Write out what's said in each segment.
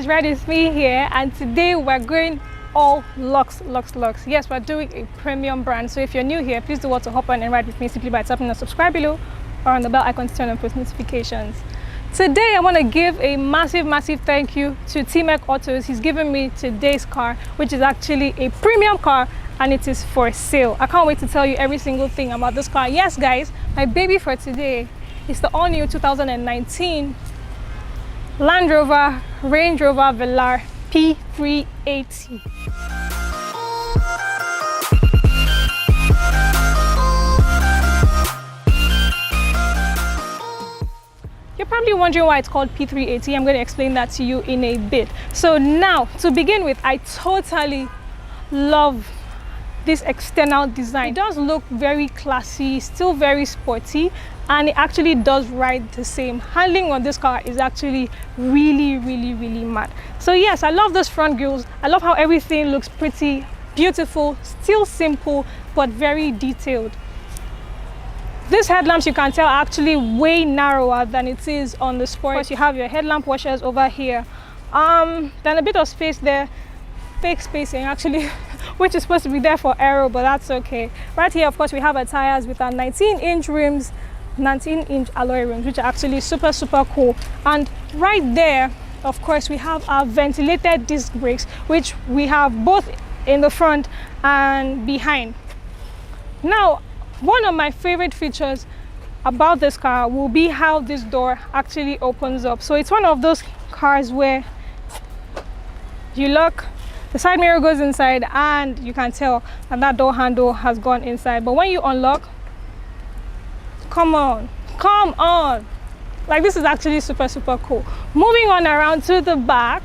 Red is me here, and today we're going all Lux. Yes, we're doing a premium brand. So if you're new here, please do want to hop on and ride with me simply by tapping the subscribe below or on the bell icon to turn on post notifications. Today I want to give a massive thank you to Miee Autos. He's given me today's car, which is actually a premium car, and it is for sale. I can't wait to tell you every single thing about this car. Yes guys, my baby for today is the all new 2019 Range Rover Velar P380. You're probably wondering why it's called P380. I'm going to explain that to you in a bit. So now, to begin with, I totally love this external design. It does look very classy, still very sporty, and it actually does ride the same. Handling on this car is actually really mad. So yes, I love those front grills. I love how everything looks pretty beautiful, still simple but very detailed. These headlamps, you can tell, are actually way narrower than it is on the Sport. Of course, you have your headlamp washers over here, then a bit of space there, fake spacing actually which is supposed to be there for aero, but that's okay. Right here, of course, we have our tires with our 19-inch rims, 19-inch alloy rims, which are actually super cool. And right there, of course, we have our ventilated disc brakes, which we have both in the front and behind. Now, one of my favorite features about this car will be how this door actually opens up. So it's one of those cars where you lock, the side mirror goes inside, and you can tell that door handle has gone inside. But when you unlock, come on, like, this is actually super cool. Moving on around to the back,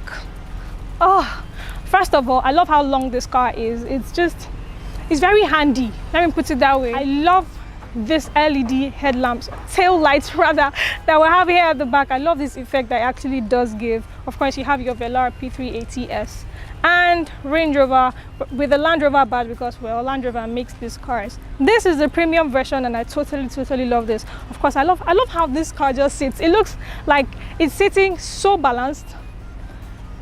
oh, first of all, I love how long this car is. It's very handy, let me put it that way. I love this LED headlamps, tail lights rather, that we have here at the back. I love this effect that it actually does give. Of course, you have your Velar P380S and Range Rover with the Land Rover badge, because, well, Land Rover makes these cars. This is the premium version, and I totally love this. Of course, I love how this car just sits. It looks like it's sitting so balanced.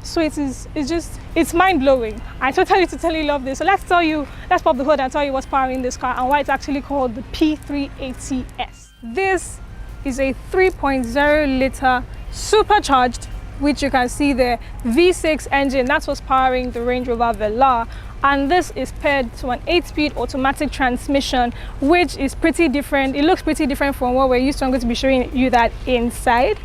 So it's mind-blowing. I totally love this. So let's pop the hood and tell you what's powering this car and why it's actually called the P380S. This is a 3.0 liter supercharged, which you can see there, V6 engine. That's what's powering the Range Rover Velar. And this is paired to an 8-speed automatic transmission, which is pretty different. It looks pretty different from what we're used to. I'm going to be showing you that inside.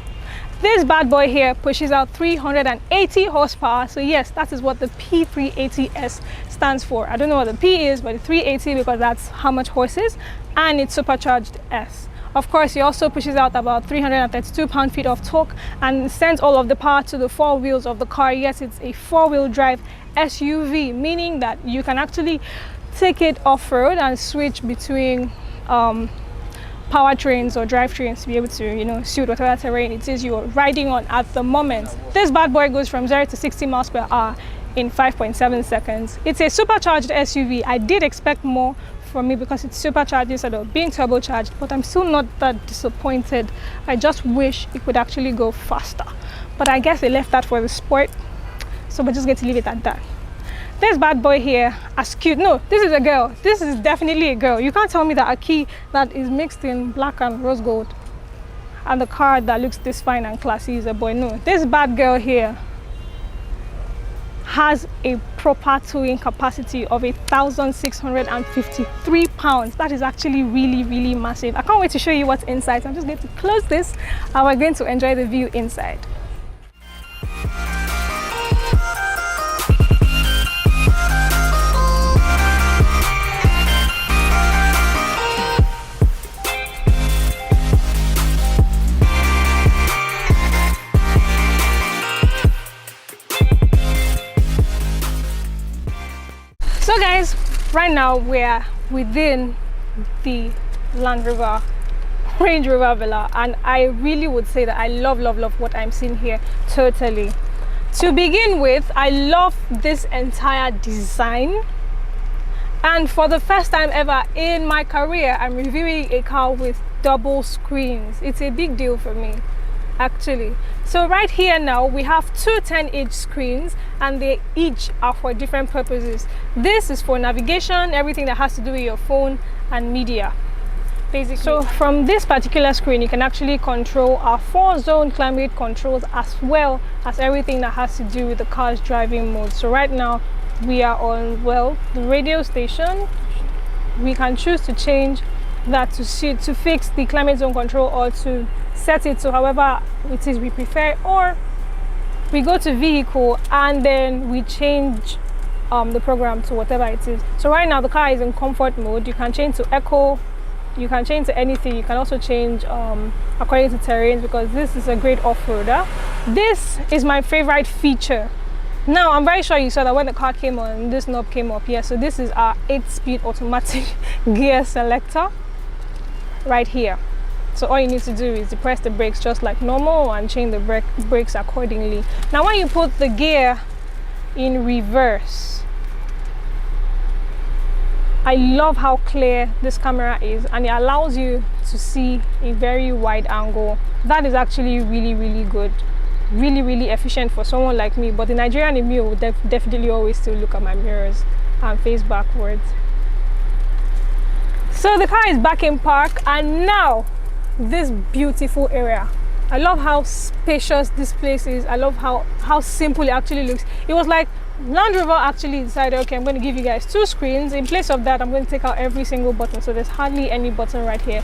This bad boy here pushes out 380 horsepower. So yes, that is what the P380S stands for. I don't know what the P is, but the 380, because that's how much horses, and it's supercharged S. Of course, he also pushes out about 332 pound-feet of torque and sends all of the power to the four wheels of the car. Yes, it's a four-wheel drive SUV, meaning that you can actually take it off-road and switch between powertrains or drivetrains to be able to, you know, suit whatever terrain it is you're riding on at the moment. This bad boy goes from 0 to 60 miles per hour in 5.7 seconds. It's a supercharged SUV. I did expect more from me because it's supercharged instead of being turbocharged, but I'm still not that disappointed. I just wish it could actually go faster, but I guess they left that for the Sport, so we're just going to leave it at that. This bad boy here, as cute. No, this is a girl. This is definitely a girl. You can't tell me that a key that is mixed in black and rose gold and the car that looks this fine and classy is a boy. No, this bad girl here has a proper towing capacity of 1,653 pounds. That is actually really massive. I can't wait to show you what's inside. So I'm just going to close this and we're going to enjoy the view inside. So guys, right now we're within the Range Rover Velar, and I really would say that I love what I'm seeing here totally. To begin with, I love this entire design, and for the first time ever in my career, I'm reviewing a car with double screens. It's a big deal for me. actually. So right here now we have two 10-inch screens, and they each are for different purposes. This is for navigation, everything that has to do with your phone and media, basically. So from this particular screen you can actually control our 4-zone climate controls, as well as everything that has to do with the car's driving mode. So right now we are on, well, the radio station. We can choose to change that to fix the climate zone control, or to set it to however it is we prefer, or we go to vehicle and then we change the program to whatever it is. So right now the car is in comfort mode. You can change to eco, you can change to anything. You can also change according to terrain, because this is a great off-roader. This is my favorite feature. Now I'm very sure you saw that when the car came on, this knob came up here. So this is our 8-speed automatic gear selector right here. So all you need to do is to press the brakes just like normal and change the brakes accordingly. Now when you put the gear in reverse, I love how clear this camera is, and it allows you to see a very wide angle. That is actually really good, really efficient for someone like me. But the Nigerian in me will definitely always still look at my mirrors and face backwards. So the car is back in park, and now this beautiful area. I love how spacious this place is. I love how simple it actually looks. It was like Land Rover actually decided, okay, I'm going to give you guys 2 screens. In place of that, I'm going to take out every single button. So there's hardly any button right here.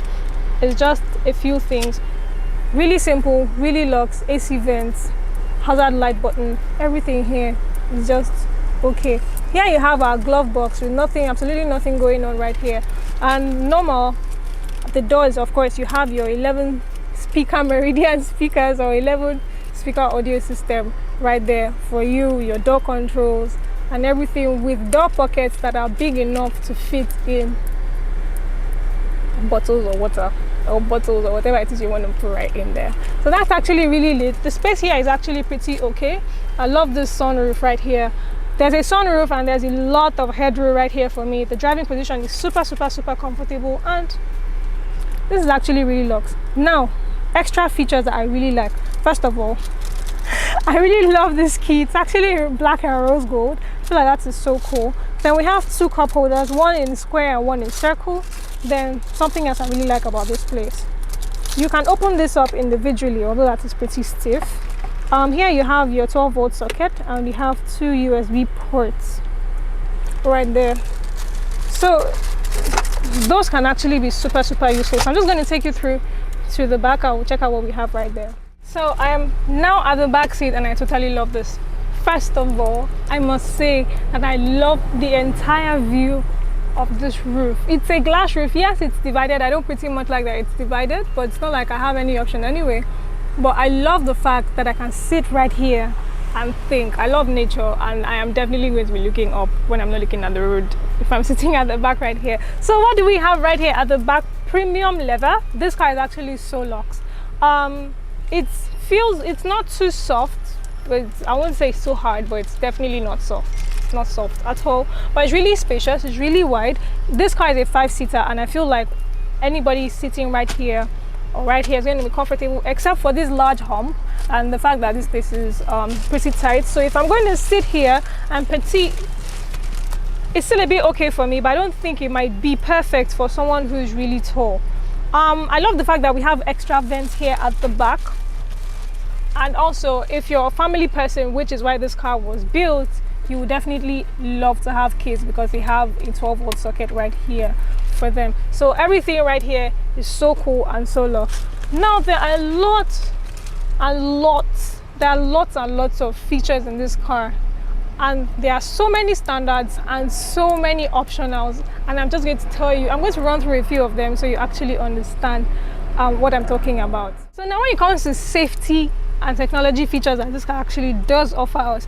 It's just a few things. Really simple, really locks, AC vents, hazard light button. Everything here is just okay. Here you have our glove box with nothing, absolutely nothing going on right here. And normal, the doors, of course, you have your 11 speaker Meridian speakers, or 11 speaker audio system right there for you, your door controls and everything, with door pockets that are big enough to fit in bottles of water or bottles or whatever it is you want to put right in there. So that's actually really lit. The space here is actually pretty okay. I love this sunroof right here. There's a sunroof and there's a lot of headroom right here for me. The driving position is super comfortable, and this is actually really luxe. Now, extra features that I really like. First of all, I really love this key. It's actually black and rose gold. I feel like that is so cool. Then we have 2 cup holders, one in square and one in circle. Then something else I really like about this place, you can open this up individually, although that is pretty stiff. Here you have your 12-volt socket, and you have 2 USB ports right there. So those can actually be super useful. So I'm just going to take you through to the back. I will check out what we have right there. So I am now at the back seat, and I totally love this. First of all, I must say that I love the entire view of this roof. It's a glass roof. Yes, it's divided. I don't pretty much like that it's divided, but it's not like I have any option anyway. But I love the fact that I can sit right here and think. I love nature, and I am definitely going to be looking up when I'm not looking at the road if I'm sitting at the back right here. So what do we have right here at the back? Premium leather. This car is actually so luxe. It's not too soft, but I won't say so hard, but it's definitely not soft. It's not soft at all, but it's really spacious. It's really wide. This car is a 5-seater, and I feel like anybody sitting right here or right here is going to be comfortable, except for this large hump and the fact that this space is pretty tight. So if I'm going to sit here and petite, it's still a bit okay for me, but I don't think it might be perfect for someone who's really tall. I love the fact that we have extra vents here at the back. And also, if you're a family person, which is why this car was built, you would definitely love to have kids, because they have a 12-volt socket right here for them. So everything right here is so cool and so luxe. Now there are lots and lots of features in this car, and there are so many standards and so many optionals, and I'm just going to tell you, I'm going to run through a few of them so you actually understand what I'm talking about. So now when it comes to safety and technology features that this car actually does offer us,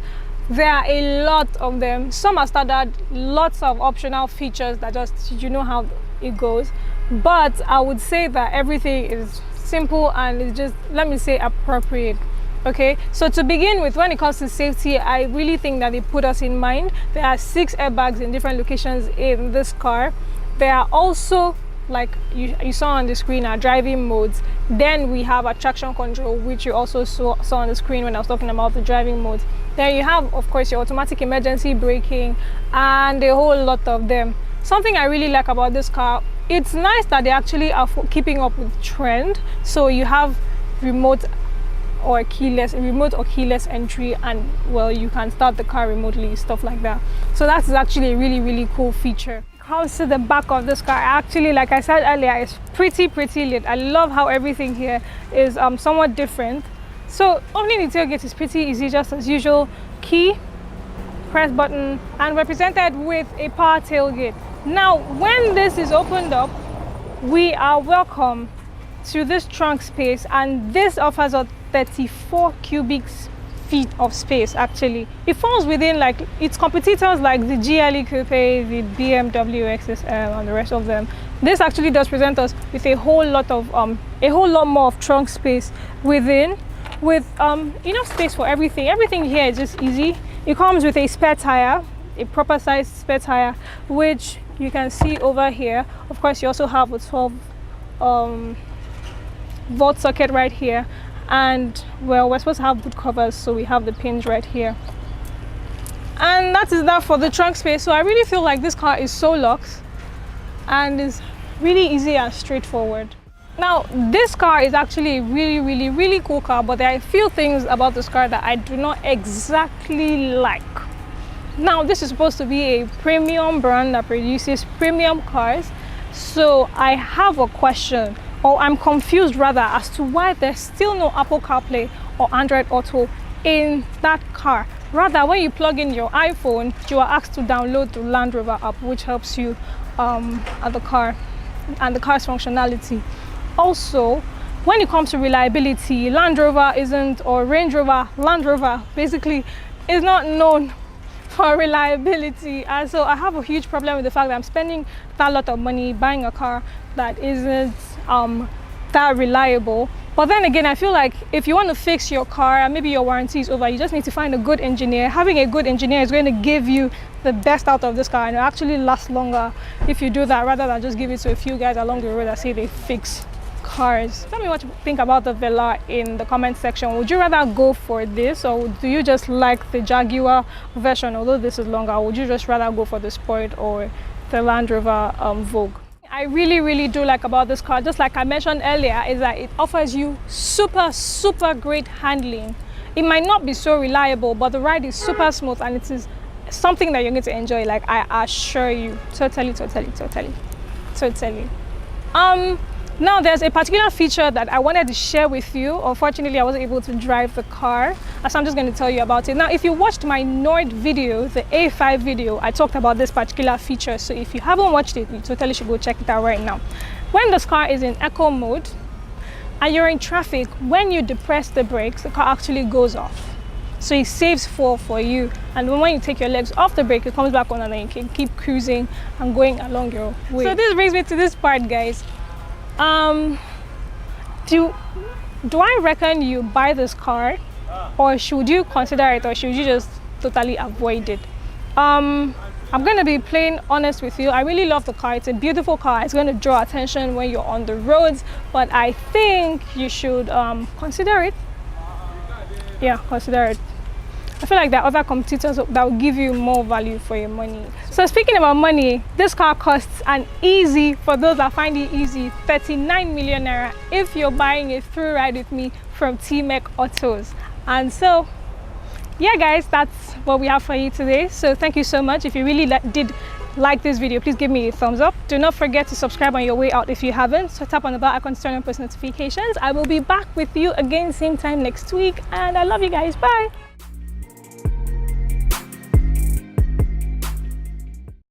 there are a lot of them. Some are standard, lots of optional features that just, you know how it goes. But I would say that everything is simple and it's just, let me say, appropriate. Okay, so to begin with, when it comes to safety, I really think that they put us in mind. There are 6 airbags in different locations in this car. There are also like you saw on the screen, our driving modes. Then we have our traction control, which you also saw on the screen when I was talking about the driving modes. Then you have, of course, your automatic emergency braking and a whole lot of them. Something I really like about this car, it's nice that they actually are keeping up with trend. So you have remote or keyless entry, and well, you can start the car remotely, stuff like that. So that's actually a really cool feature. Comes to the back of this car, actually, like I said earlier, it's pretty lit. I love how everything here is somewhat different. So opening the tailgate is pretty easy, just as usual. Key, press button, and we're presented with a power tailgate. Now when this is opened up, we are welcome to this trunk space, and this offers us 34 cubic feet of space. Actually, it falls within like its competitors like the GLE Coupe, the BMW XSL, and the rest of them. This actually does present us with a whole lot more of trunk space within, with enough space for everything. Everything here is just easy. It comes with a spare tire, a proper sized spare tire, which you can see over here. Of course, you also have a 12 volt socket right here, and well, we're supposed to have boot covers, so we have the pins right here, and that is that for the trunk space. So I really feel like this car is so luxe and is really easy and straightforward. Now this car is actually a really cool car, but there are a few things about this car that I do not exactly like. Now this is supposed to be a premium brand that produces premium cars, so I have a question, or I'm confused rather, as to why there's still no Apple CarPlay or Android Auto in that car. Rather, when you plug in your iPhone, you are asked to download the Land Rover app, which helps you at the car and the car's functionality. Also, when it comes to reliability, Land Rover Range Rover, Land Rover basically is not known for reliability, and so I have a huge problem with the fact that I'm spending that lot of money buying a car that isn't that reliable. But then again, I feel like if you want to fix your car and maybe your warranty is over, you just need to find a good engineer. Having a good engineer is going to give you the best out of this car, and it'll actually last longer if you do that, rather than just give it to a few guys along the road that say they fix cars. Tell me what you think about the Velar in the comment section. Would you rather go for this, or do you just like the Jaguar version, although this is longer? Would you just rather go for the Sport or the Land Rover Vogue? I really do like about this car, just like I mentioned earlier, is that it offers you super great handling. It might not be so reliable, but the ride is super smooth, and it is something that you're going to enjoy, like I assure you. Totally. Now there's a particular feature that I wanted to share with you. Unfortunately, I wasn't able to drive the car, so I'm just going to tell you about it. Now, if you watched my Nord video, the A5 video, I talked about this particular feature. So if you haven't watched it, you totally should go check it out right now. When this car is in eco mode and you're in traffic, when you depress the brakes, the car actually goes off. So it saves fuel for you, and when you take your legs off the brake, it comes back on, and then you can keep cruising and going along your way. So this brings me to this part, guys. Do I reckon you buy this car, or should you consider it, or should you just totally avoid it? I'm going to be plain honest with you. I really love the car. It's a beautiful car. It's going to draw attention when you're on the roads, but I think you should consider it. Yeah, consider it. I feel like there are other competitors that will give you more value for your money. So speaking about money, this car costs an easy, for those that find it easy, 39 million naira if you're buying a through ride with me from T-Mech Autos. And so, yeah guys, that's what we have for you today. So thank you so much. If you really did like this video, please give me a thumbs up. Do not forget to subscribe on your way out if you haven't. So tap on the bell icon to turn on post notifications. I will be back with you again same time next week, and I love you guys. Bye.